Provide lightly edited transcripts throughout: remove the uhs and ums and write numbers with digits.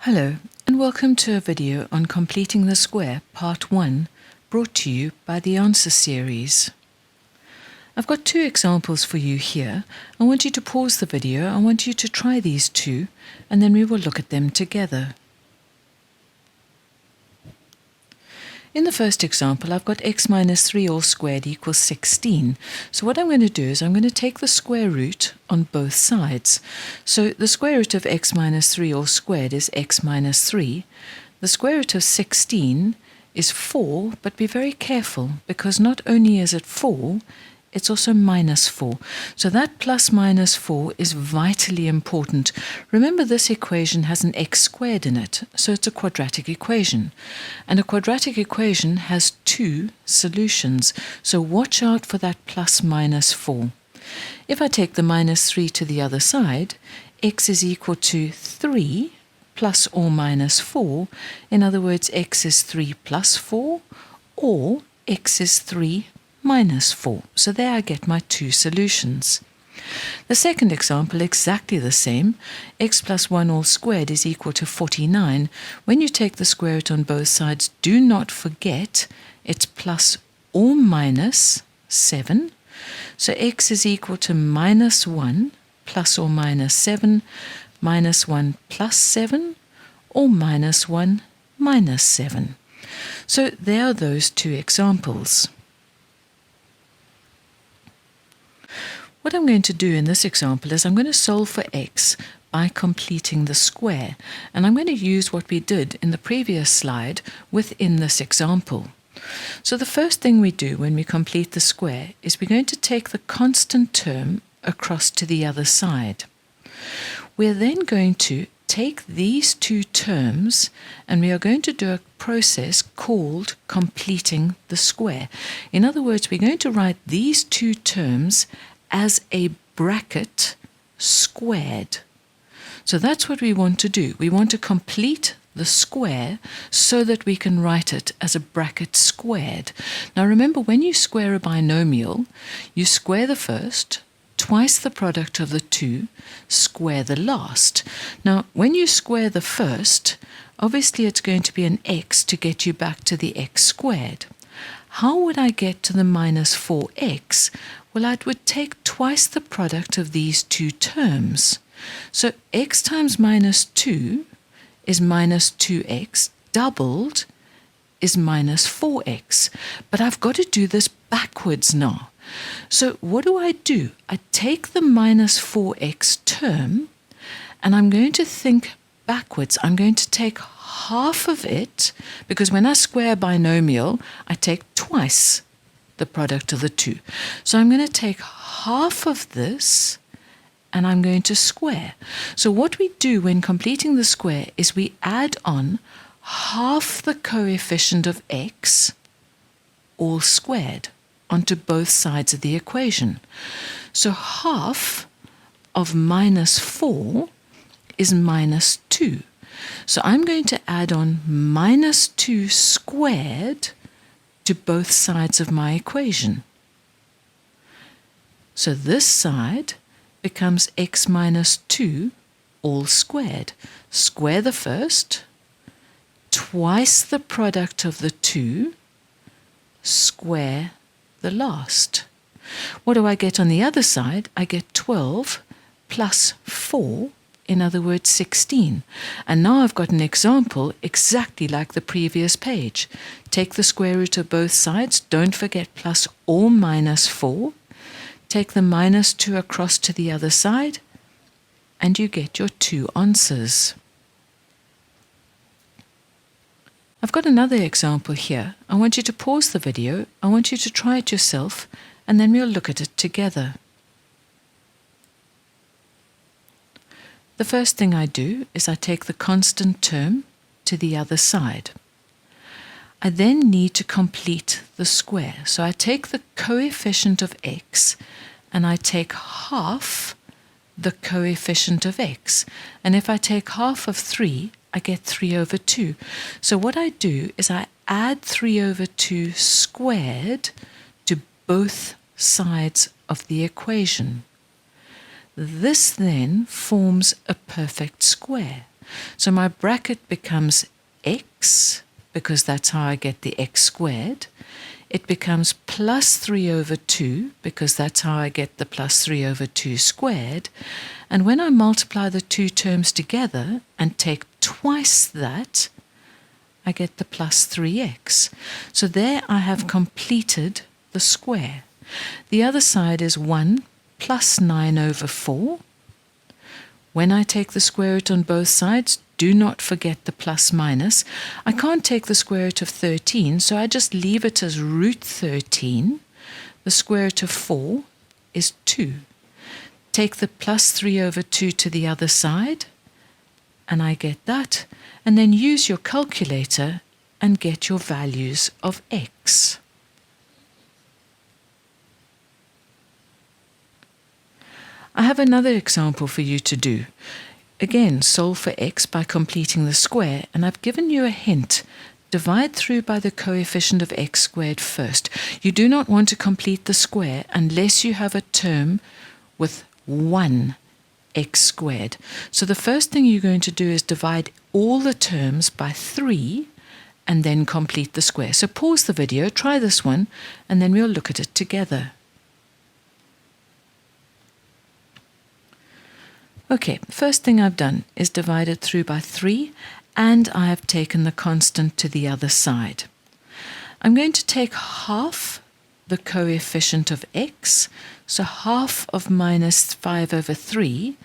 Hello, and welcome to a video on completing the square, part 1, brought to you by the Answer series. I've got two examples for you here. I want you to pause the video, I want you to try these two, and then we will look at them together. In the first example, I've got x minus 3 all squared equals 16. So what I'm going to do is I'm going to take the square root on both sides. So the square root of x minus 3 all squared is x minus 3. The square root of 16 is 4, but be very careful because not only is it 4, it's also minus 4. So that plus minus 4 is vitally important. Remember, this equation has an x squared in it, so it's a quadratic equation. And a quadratic equation has two solutions, so watch out for that plus minus 4. If I take the minus 3 to the other side, x is equal to 3 plus or minus 4. In other words, x is 3 plus 4, or x is 3 minus 4. So there I get my two solutions. The second example, exactly the same. X plus 1 all squared is equal to 49. When you take the square root on both sides, do not forget it's plus or minus 7. So x is equal to minus 1 plus or minus 7, minus 1 plus 7, or minus 1 minus 7. So there are those two examples. What I'm going to do in this example is I'm going to solve for x by completing the square, and I'm going to use what we did in the previous slide within this example. So the first thing we do when we complete the square is we're going to take the constant term across to the other side. We're then going to take these two terms and we are going to do a process called completing the square. In other words, we're going to write these two terms as a bracket squared. So that's what we want to do. We want to complete the square so that we can write it as a bracket squared. Now remember, when you square a binomial, you square the first, twice the product of the two, square the last. Now when you square the first, obviously it's going to be an x to get you back to the x squared. How would I get to the minus 4x? Well, I would take twice the product of these two terms. So x times minus 2 is minus 2x, doubled is minus 4x. But I've got to do this backwards now. So what do? I take the minus 4x term, and I'm going to think backwards. I'm going to take half of it, because when I square a binomial, I take twice the product of the two. So I'm going to take half of this and I'm going to square. So what we do when completing the square is we add on half the coefficient of x all squared onto both sides of the equation. So half of minus 4 is minus 2. So I'm going to add on minus 2 squared to both sides of my equation. So this side becomes x minus 2 all squared. Square the first, twice the product of the two, square the last. What do I get on the other side? I get 12 plus 4, in other words 16. And now I've got an example exactly like the previous page. Take the square root of both sides, don't forget plus or minus 4. Take the minus 2 across to the other side, and you get your two answers. I've got another example here. I want you to pause the video, I want you to try it yourself, and then we'll look at it together. The first thing I do is I take the constant term to the other side. I then need to complete the square. So I take the coefficient of x and I take half the coefficient of x. And if I take half of 3, I get 3 over 2. So what I do is I add 3 over 2 squared to both sides of the equation. This then forms a perfect square. So my bracket becomes x, because that's how I get the x squared. It becomes plus 3 over 2, because that's how I get the plus 3 over 2 squared. And when I multiply the two terms together and take twice that, I get the plus 3x. So there I have completed the square. The other side is 1 plus 9 over 4. When I take the square root on both sides, do not forget the plus minus. I can't take the square root of 13, so I just leave it as root 13. The square root of 4 is 2. Take the plus 3 over 2 to the other side, and I get that. And then use your calculator and get your values of x. I have another example for you to do. Again, solve for x by completing the square, and I've given you a hint. Divide through by the coefficient of x squared first. You do not want to complete the square unless you have a term with 1 x squared. So the first thing you're going to do is divide all the terms by 3 and then complete the square. So pause the video, try this one, and then we'll look at it together. Okay, first thing I've done is divided through by 3, and I have taken the constant to the other side. I'm going to take half the coefficient of x, so half of minus 5 over 3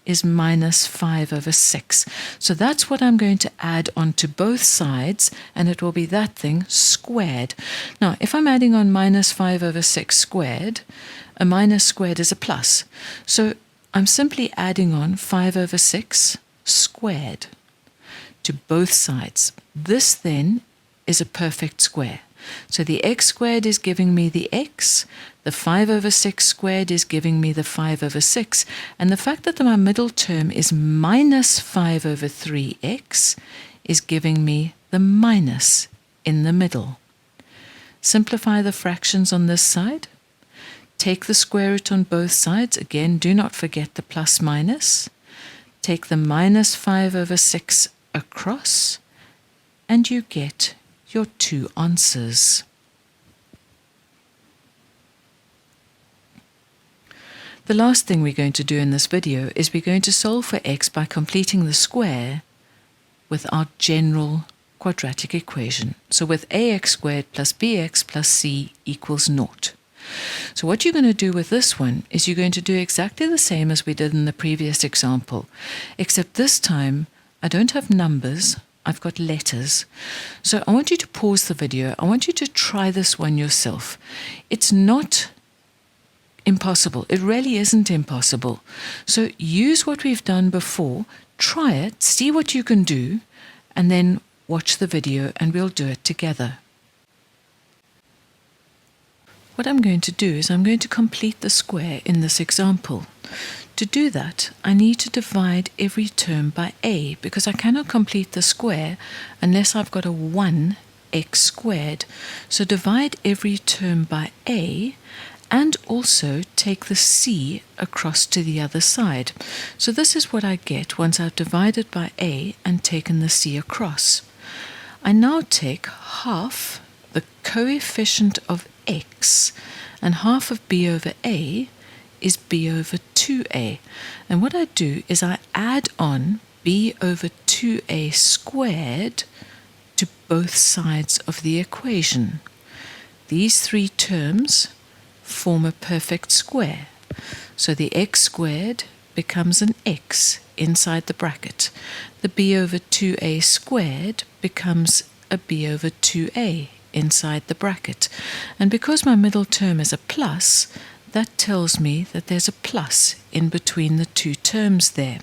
is minus 5 over 6. So that's what I'm going to add onto both sides, and it will be that thing squared. Now, if I'm adding on minus 5 over 6 squared, a minus squared is a plus. So I'm simply adding on 5 over 6 squared to both sides. This then is a perfect square. So the x squared is giving me the x, the 5 over 6 squared is giving me the 5 over 6, and the fact that my middle term is minus 5 over 3x is giving me the minus in the middle. Simplify the fractions on this side. Take the square root on both sides. Again, do not forget the plus minus. Take the minus 5 over 6 across, and you get your two answers. The last thing we're going to do in this video is we're going to solve for x by completing the square with our general quadratic equation. So with ax squared plus bx plus c equals 0. So what you're going to do with this one is you're going to do exactly the same as we did in the previous example, except this time I don't have numbers, I've got letters. So I want you to pause the video. I want you to try this one yourself. It's not impossible. It really isn't impossible. So use what we've done before, try it, see what you can do, and then watch the video and we'll do it together. What I'm going to do is I'm going to complete the square in this example. To do that, I need to divide every term by a, because I cannot complete the square unless I've got a 1x squared. So divide every term by a, and also take the c across to the other side. So this is what I get once I've divided by a and taken the c across. I now take half the coefficient of x, and half of b over a is b over 2a. And what I do is I add on b over 2a squared to both sides of the equation. These three terms form a perfect square. So the x squared becomes an x inside the bracket. The b over 2a squared becomes a b over 2a inside the bracket. And because my middle term is a plus, that tells me that there's a plus in between the two terms there.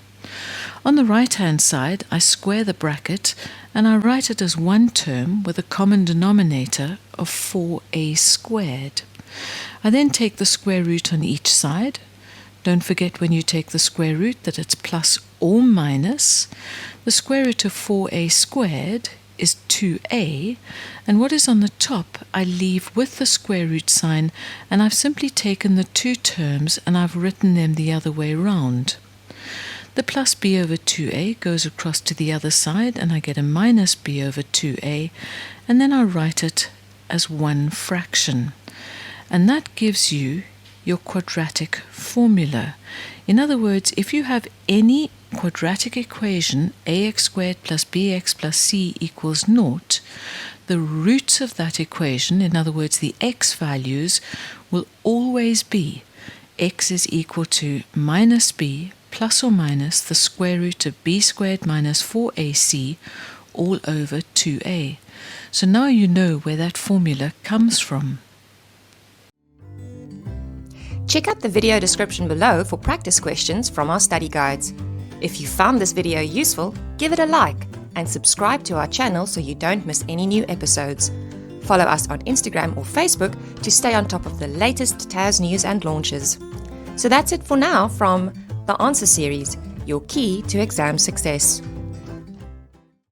On the right-hand side, I square the bracket and I write it as one term with a common denominator of 4a squared. I then take the square root on each side. Don't forget when you take the square root that it's plus or minus. The square root of 4a squared is 2a, and what is on the top I leave with the square root sign, and I've simply taken the two terms and I've written them the other way round. The plus b over 2a goes across to the other side, and I get a minus b over 2a, and then I write it as one fraction. And that gives you your quadratic formula. In other words, if you have any quadratic equation, ax squared plus bx plus c equals 0, the roots of that equation, in other words, the x values, will always be x is equal to minus b plus or minus the square root of b squared minus 4ac all over 2a. So now you know where that formula comes from. Check out the video description below for practice questions from our study guides. If you found this video useful, give it a like and subscribe to our channel so you don't miss any new episodes. Follow us on Instagram or Facebook to stay on top of the latest TAS news and launches. So that's it for now from The Answer Series, your key to exam success.